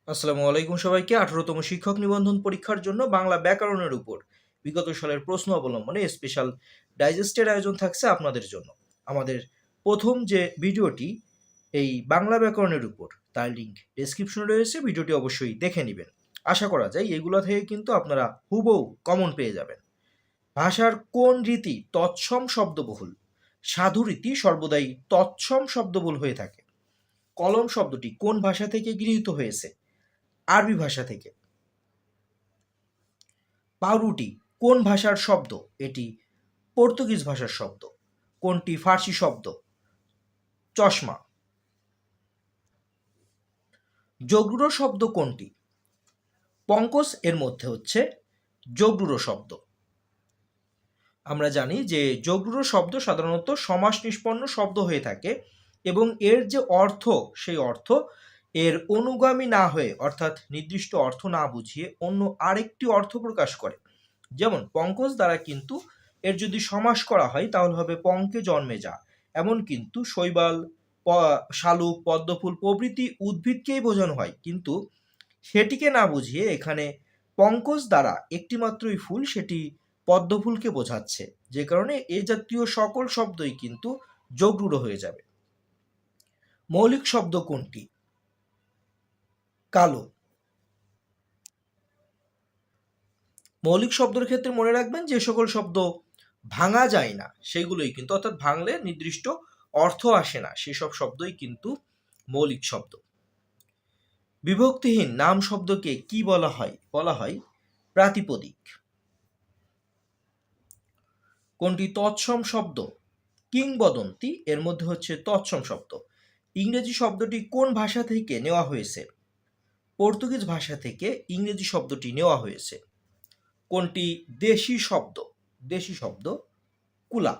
আসসালামু আলাইকুম সবাইকে। ১৮তম শিক্ষক নিবন্ধন পরীক্ষার জন্য বাংলা ব্যাকরণের উপর বিগত সালের প্রশ্ন অবলম্বনে স্পেশাল ডাইজেস্টের আয়োজন থাকছে আপনাদের জন্য। আমাদের প্রথম যে ভিডিওটি এই বাংলা ব্যাকরণের উপর, তার লিঙ্ক ডেসক্রিপশনে রয়েছে, ভিডিওটি অবশ্যই দেখে নেবেন। আশা করা যায় এগুলো থেকে কিন্তু আপনারা হুবহু কমন পেয়ে যাবেন। ভাষার কোন রীতি তৎসম শব্দবহুল? সাধু রীতি সর্বদাই তৎসম শব্দবহুল হয়ে থাকে। কলম শব্দটি কোন ভাষা থেকে গৃহীত হয়েছে? আরবি ভাষা থেকে। পাউরুটি কোন ভাষার শব্দ? এটি পর্তুগিজ ভাষার শব্দ। কোনটি ফার্সি শব্দ? চশমা। যোগরূঢ় শব্দ কোনটি? পঙ্কজ এর মধ্যে হচ্ছে যোগরূঢ় শব্দ। আমরা জানি যে যোগরূঢ় শব্দ সাধারণত সমাস নিষ্পন্ন শব্দ হয়ে থাকে এবং এর যে অর্থ, সেই অর্থ এর অনুগামী না হয়ে, অর্থাৎ নির্দিষ্ট অর্থ না বুঝিয়ে অন্য আরেকটি অর্থ প্রকাশ করে। যেমন পঙ্কজ দ্বারা কিন্তু এর যদি সমাস করা হয় তাহলে হবে পঙ্কে জন্মে যা। এমন কিন্তু শৈবাল, শালুক, পদ্মফুল প্রভৃতি উদ্ভিদকেই বোঝানো হয়, কিন্তু সেটিকে না বুঝিয়ে এখানে পঙ্কজ দ্বারা একটিমাত্রই ফুল, সেটি পদ্মফুলকে বোঝাচ্ছে, যে কারণে এ জাতীয় সকল শব্দই কিন্তু যোগরূঢ় হয়ে যাবে। মৌলিক শব্দ কোনটি? কালো। মৌলিক শব্দের ক্ষেত্রে মনে রাখবেন যে সকল শব্দ ভাঙা যায় না সেগুলোই কিন্তু, অর্থাৎ ভাঙলে নির্দিষ্ট অর্থ আসে না, সেসব শব্দই কিন্তু মৌলিক শব্দ। বিভক্তিহীন নাম শব্দকে কি বলা হয়? বলা হয় প্রাতিপদিক। কোনটি তৎসম শব্দ? কিংবদন্তি এর মধ্যে হচ্ছে তৎসম শব্দ। ইংরেজি শব্দটি কোন ভাষা থেকে নেওয়া হয়েছে? পর্তুগিজ ভাষা থেকে ইংরেজি শব্দটি নেওয়া হয়েছে। কোনটি দেশি শব্দ? দেশি শব্দ কুলা।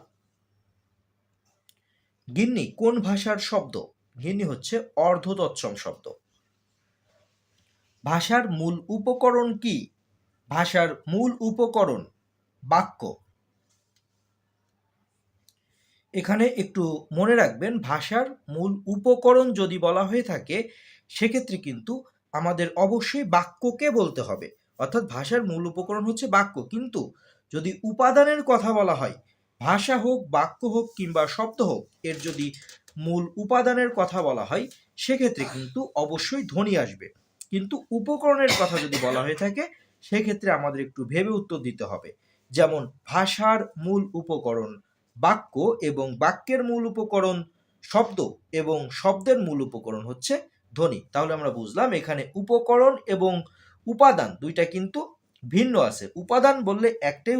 গিন্নি কোন ভাষার শব্দ? গিন্নি হচ্ছে অর্ধ তৎসম শব্দ। ভাষার মূল উপকরণ কি? ভাষার মূল উপকরণ বাক্য। এখানে একটু মনে রাখবেন, ভাষার মূল উপকরণ যদি বলা হয়ে থাকে সেক্ষেত্রে কিন্তু আমাদের অবশ্যই বাক্যকে বলতে হবে, অর্থাৎ ভাষার মূল উপকরণ হচ্ছে বাক্য। কিন্তু যদি উপাদানের কথা বলা হয়, ভাষা হোক, বাক্য হোক কিংবা শব্দ হোক, এর যদি মূল উপাদানের কথা বলা হয় সেক্ষেত্রে কিন্তু অবশ্যই ধ্বনি আসবে। কিন্তু উপকরণের কথা যদি বলা হয়ে থাকে সেক্ষেত্রে আমাদের একটু ভেবে উত্তর দিতে হবে। যেমন ভাষার মূল উপকরণ বাক্য এবং বাক্যের মূল উপকরণ শব্দ এবং শব্দের মূল উপকরণ হচ্ছে ধ্বনি। তাহলে আমরা বুঝলাম এখানে উপকরণ এবং উপাদান দুইটা কিন্তু ভিন্ন আছে। উপাদান বললে একটাই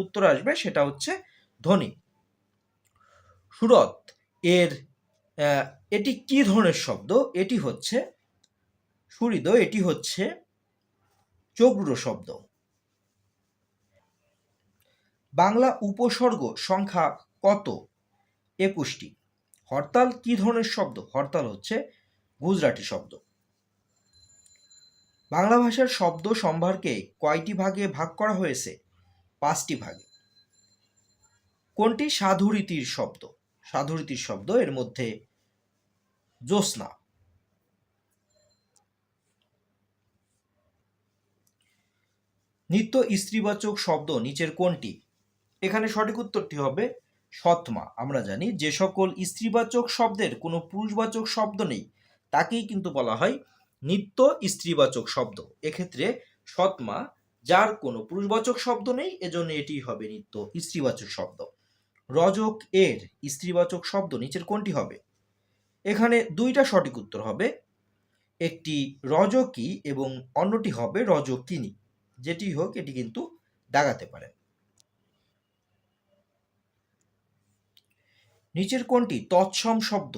উত্তর আসবে, সেটা হচ্ছে ধ্বনি। সুরত এর এটি কি ধরনের শব্দ? এটি হচ্ছে সুহৃদ, এটি হচ্ছে যোগরূঢ় শব্দ। বাংলা উপসর্গ সংখ্যা কত? ২১টি। হরতাল কি ধরনের শব্দ? হরতাল হচ্ছে গুজরাটি শব্দ। বাংলা ভাষার শব্দ সম্ভারকে কয়টি ভাগে ভাগ করা হয়েছে? ৫টি ভাগে। কোনটি সাধুরীতির শব্দ? সাধুরীতির শব্দ এর মধ্যে জ্যোৎস্না। নিত্য স্ত্রীবাচক শব্দ নিচের কোনটি? এখানে সঠিক উত্তরটি হবে সৎমা। আমরা জানি যে সকল স্ত্রীবাচক শব্দের কোনো পুরুষবাচক শব্দ নেই তাকেই কিন্তু বলা হয় নিত্য স্ত্রীবাচক শব্দ। এক্ষেত্রে সৎমা, যার কোনো পুরুষবাচক শব্দ নেই, এজন্য এটি হবে নিত্য স্ত্রীবাচক শব্দ। রজক এর স্ত্রীবাচক শব্দ নিচের কোনটি হবে? এখানে দুইটা সঠিক উত্তর হবে, একটি রজকী এবং অন্যটি হবে রজকিনী। যেটি হোক এটি কিন্তু দাগাতে পারেন। নিচের কোনটি তৎসম শব্দ?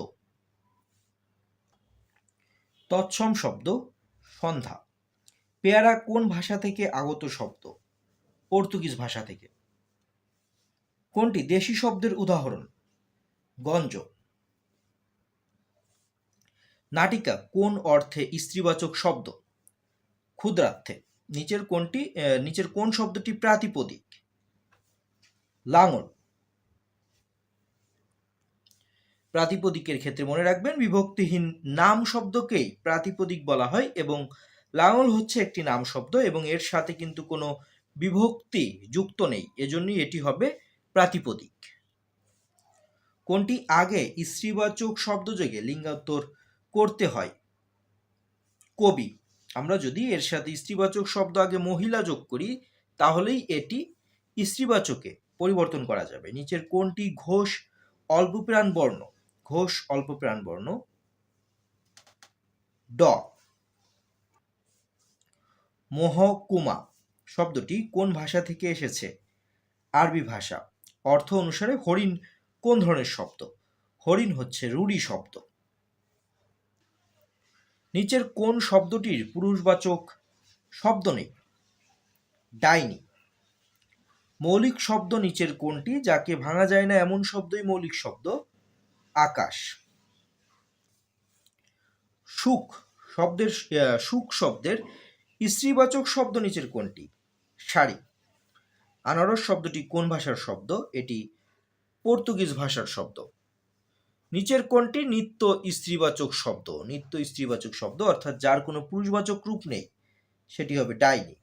তৎসম শব্দ সন্ধ্যা। পেয়ারা কোন ভাষা থেকে আগত শব্দ? পর্তুগিজ ভাষা থেকে। কোনটি দেশি শব্দের উদাহরণ? গঞ্জ। নাটিকা কোন অর্থে স্ত্রীবাচক শব্দ? ক্ষুদ্রার্থে। নিচের কোন শব্দটি প্রাতিপদিক? লাঙল। প্রাতিপদিকের ক্ষেত্রে মনে রাখবেন বিভক্তিহীন নাম শব্দকেই প্রাতিপদিক বলা হয় এবং লাঙল হচ্ছে একটি নাম শব্দ এবং এর সাথে কিন্তু কোনো বিভক্তি যুক্ত নেই, এজন্যই এটি হবে প্রাতিপদিক। কোনটি আগে স্ত্রীবাচক শব্দযোগে লিঙ্গান্তর করতে হয়? কবি। আমরা যদি এর সাথে স্ত্রীবাচক শব্দ আগে মহিলা যোগ করি তাহলেই এটি স্ত্রীবাচকে পরিবর্তন করা যাবে। নিচের কোনটি ঘোষ অল্পপ্রাণ বর্ণ? ঘোষ অল্পপ্রাণ বর্ণ ড। মহকুমা শব্দটি কোন ভাষা থেকে এসেছে? আরবি ভাষা। অর্থ অনুসারে হরিণ কোন ধরনের শব্দ? হরিণ হচ্ছে রুড়ি শব্দ। নিচের কোন শব্দটির পুরুষবাচক শব্দ নেই? ডাইনি। মৌলিক শব্দ নিচের কোনটি যাকে ভাঙা যায় না এমন শব্দই মৌলিক শব্দ? আকাশ। সুখ শব্দের স্ত্রীবাচক শব্দ নিচের কোনটি? শাড়ি। আনারস শব্দটি কোন ভাষার শব্দ? এটি পর্তুগিজ ভাষার শব্দ। নিচের কোনটি নিত্য স্ত্রীবাচক শব্দ? নিত্য স্ত্রীবাচক শব্দ অর্থাৎ যার কোনো পুরুষবাচক রূপ নেই, সেটি হবে ডাইনি।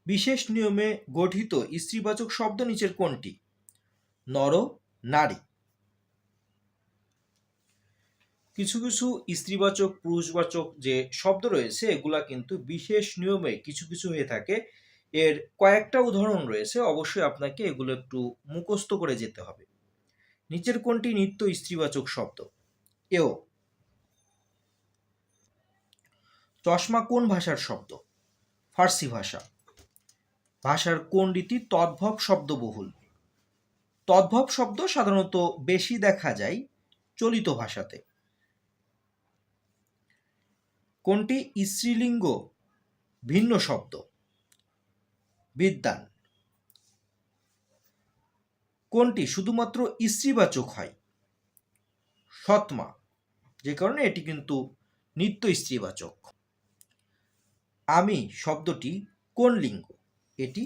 বিশেষ নিয়মে গঠিত স্ত্রীবাচক শব্দ নিচের কোনটি? নর, নারী। কিছু কিছু স্ত্রীবাচক পুরুষবাচক যে শব্দ রয়েছে এগুলা কিন্তু বিশেষ নিয়মে কিছু কিছু হয়ে থাকে। এর কয়েকটা উদাহরণ রয়েছে, অবশ্যই আপনাকে এগুলো একটু মুখস্থ করে যেতে হবে। নিচের কোনটি নিত্য স্ত্রীবাচক শব্দ? এও। চশমা কোন ভাষার শব্দ? ফার্সি ভাষা। ভাষার কোন রীতি তদ্ভব শব্দবহুল? তদ্ভব শব্দ সাধারণত বেশি দেখা যায় চলিত ভাষাতে। কোনটি স্ত্রীলিঙ্গ ভিন্ন শব্দ? বিদ্বান। কোনটি শুধুমাত্র স্ত্রীবাচক হয়? সৎমা, যে কারণে এটি কিন্তু নিত্য স্ত্রীবাচক। আমি শব্দটি কোন লিঙ্গ? এটি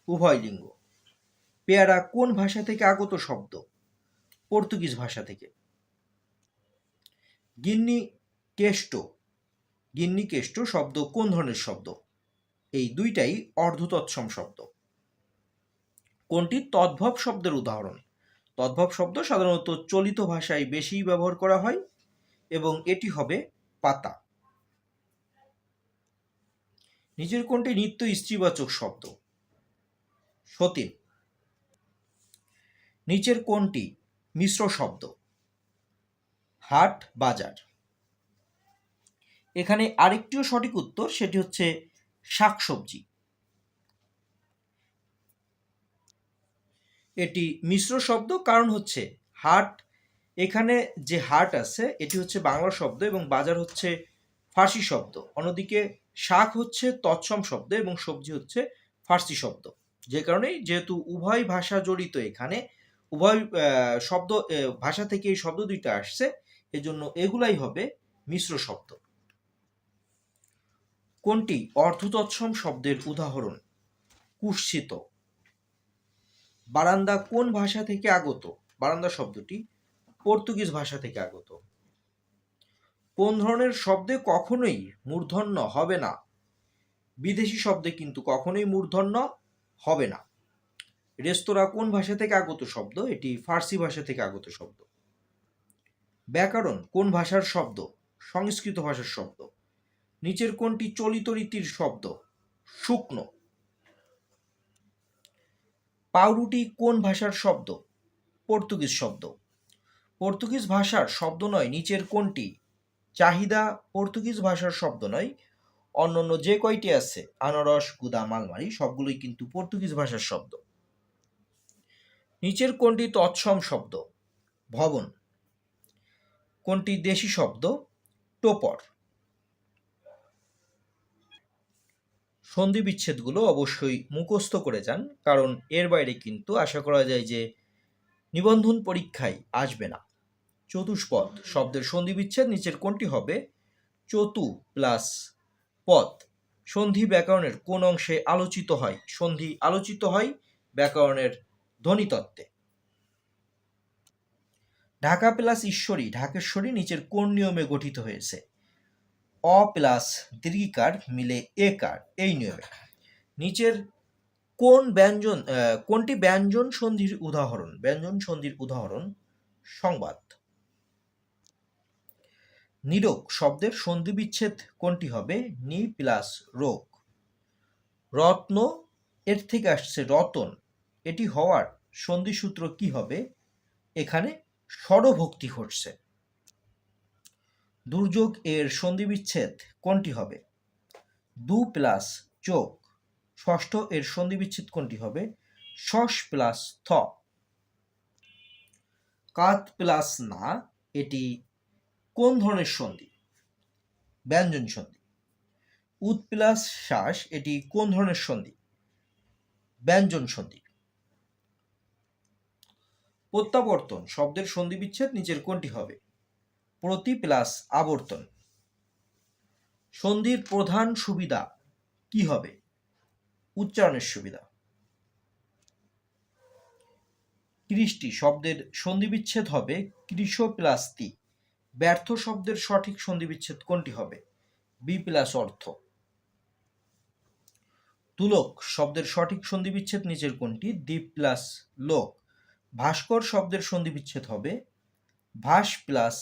উভয় লিঙ্গ। পেয়ারা কোন ভাষা থেকে আগত শব্দ? পর্তুগিজ ভাষা থেকে। গিন্নি কেষ্ট শব্দ কোন ধরনের শব্দ? এই দুইটাই অর্ধতৎসম শব্দ। কোনটি তদ্ভব শব্দের উদাহরণ? তদ্ভব শব্দ সাধারণত চলিত ভাষায় বেশি ব্যবহার করা হয় এবং এটি হবে পাতা। নিচের কোনটি নিত্য স্ত্রীবাচক শব্দ? সতীন। নিচের কোনটি মিশ্র শব্দ? হাট, বাজার। এখানে আরেকটিও সঠিক উত্তর, সেটি হচ্ছে শাকসবজি। এটি মিশ্র শব্দ, কারণ হচ্ছে হাট, এখানে যে হাট আছে এটি হচ্ছে বাংলা শব্দ এবং বাজার হচ্ছে ফার্সি শব্দ। অন্যদিকে শাক হচ্ছে তৎসম শব্দ এবং সবজি হচ্ছে ফার্সি শব্দ। যে কারণেই যেহেতু উভয় ভাষা জড়িত, এখানে উভয় শব্দ ভাষা থেকে এই শব্দ দুইটা আসছে, এজন্য এগুলাই হবে মিশ্র শব্দ। কোনটি অর্ধতৎসম শব্দের উদাহরণ? কুৎসিত। বারান্দা কোন ভাষা থেকে আগত? বারান্দা শব্দটি পর্তুগিজ ভাষা থেকে আগত। কোন ধরনের শব্দে কখনোই মূর্ধন্য হবে না? বিদেশি শব্দে কিন্তু কখনোই মূর্ধন্য হবে না। রেস্তোরাঁ কোন ভাষা থেকে আগত শব্দ? এটি ফার্সি ভাষা থেকে আগত শব্দ। ব্যাকরণ কোন ভাষার শব্দ? সংস্কৃত ভাষার শব্দ। নিচের কোনটি চলিত রীতির শব্দ? শুকনো। পাউরুটি কোন ভাষার শব্দ? পর্তুগিজ শব্দ। পর্তুগিজ ভাষার শব্দ নয় নিচের কোনটি? চাহিদা পর্তুগিজ ভাষার শব্দ নয়। অন্যান্য যে কয়টি আছে, আনারস, গুদাম, আলমারি, সবগুলোই কিন্তু পর্তুগিজ ভাষার শব্দ। নিচের কোনটি তৎসম শব্দ? ভবন। কোনটি দেশি শব্দ? টোপর। সন্ধি বিচ্ছেদগুলো অবশ্যই মুখস্থ করে যান, কারণ এর বাইরে কিন্তু আশা করা যায় যে নিবন্ধন পরীক্ষায় আসবে না। চতুষ্পদ শব্দের সন্ধি বিচ্ছেদ নিচের কোনটি হবে? চতু প্লাস পদ। সন্ধি ব্যাকরণের কোন অংশে আলোচিত হয়? সন্ধি আলোচিত হয় ব্যাকরণের ধ্বনিতত্ত্বে। ঢাকা প্লাস ঈশ্বরী ঢাকেশ্বরী নিচের কোন নিয়মে গঠিত হয়েছে? অ প্লাস দীর্ঘিকার মিলে একার, এই নিয়মে। নিচের কোনটি ব্যঞ্জন সন্ধির উদাহরণ? ব্যঞ্জন সন্ধির উদাহরণ সংবাদ। নিরোগ শব্দের সন্ধি বিচ্ছেদ কোনটি হবে? নি প্লাস রোগ। রত্ন এর থেকে আসছে রতন, এটি হওয়ার সন্ধিসূত্র কি হবে? এখানে ষড়ভক্তি ঘটছে। দুর্যোগ এর সন্ধি বিচ্ছেদ কোনটি হবে? দু প্লাস যোগ। ষষ্ঠ এর সন্ধি বিচ্ছেদ কোনটি হবে? শস প্লাস থ। কাত প্লাস না, এটি কোন ধরনের সন্ধি? ব্যঞ্জন সন্ধি। উদ প্লাস শ্বাস, এটি কোন ধরনের সন্ধি? ব্যঞ্জন সন্ধি। প্রত্যাবর্তন শব্দের সন্ধি বিচ্ছেদ নিচের কোনটি হবে? প্রতি প্লাস আবর্তন। সন্ধির প্রধান সুবিধা কি হবে? উচ্চারণের সুবিধা। কৃষ্টি শব্দের সন্ধি বিচ্ছেদ হবে কৃষ প্লাস তি। ব্যর্থ শব্দের সঠিক সন্ধি বিচ্ছেদ কোনটি হবে? বি প্লাস অর্থ। তুলক শব্দের সঠিক সন্ধি বিচ্ছেদ নিচের কোনটি? দ্বীপ প্লাস লোক। ভাস্কর শব্দের সন্ধি বিচ্ছেদ হবে ভাস প্লাস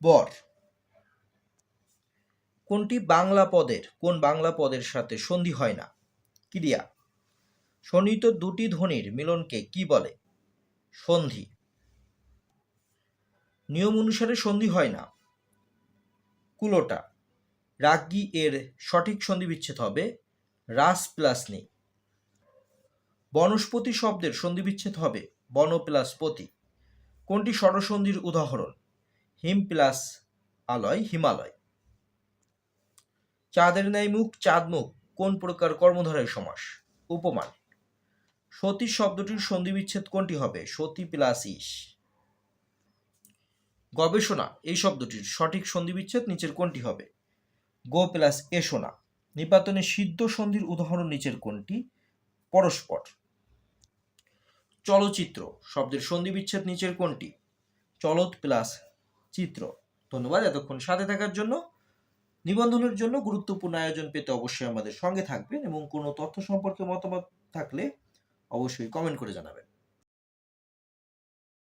বর। কোন বাংলা পদের সাথে সন্ধি হয় না? ক্রিয়া। সন্নিহিত দুটি ধ্বনির মিলনকে কি বলে? সন্ধি। নিয়ম অনুসারে সন্ধি হয় না। কুলোটা। রাজ্ঞী এর সঠিক সন্ধি বিচ্ছেদ হবে রাস প্লাস নি। বনস্পতি শব্দের সন্ধি বিচ্ছেদ হবে বন প্লাস পতি। কোনটি স্বরসন্ধির উদাহরণ? হিম প্লাস আলয়, হিমালয়। চাঁদের ন্যায় মুখ, চাঁদ মুখ কোন প্রকার কর্মধারয় সমাস? উপমান। সতী শব্দটির সন্ধি বিচ্ছেদ কোনটি হবে? সতী প্লাস ইস। গবেষণা এই শব্দটির সঠিক সন্ধি বিচ্ছেদ নিচের কোনটি হবে? গো প্লাস এসোনা। নিপাতনে সিদ্ধ সন্ধির উদাহরণ নিচের কোনটি? পরস্পর। চলচ্চিত্র শব্দের সন্ধি বিচ্ছেদ নিচের কোনটি? চলত প্লাস চিত্র। ধন্যবাদ এতক্ষণ সাথে থাকার জন্য। নিবন্ধনের জন্য গুরুত্বপূর্ণ আয়োজন পেতে অবশ্যই আমাদের সঙ্গে থাকবেন এবং কোনো তথ্য সম্পর্কে মতামত থাকলে অবশ্যই কমেন্ট করে জানাবেন।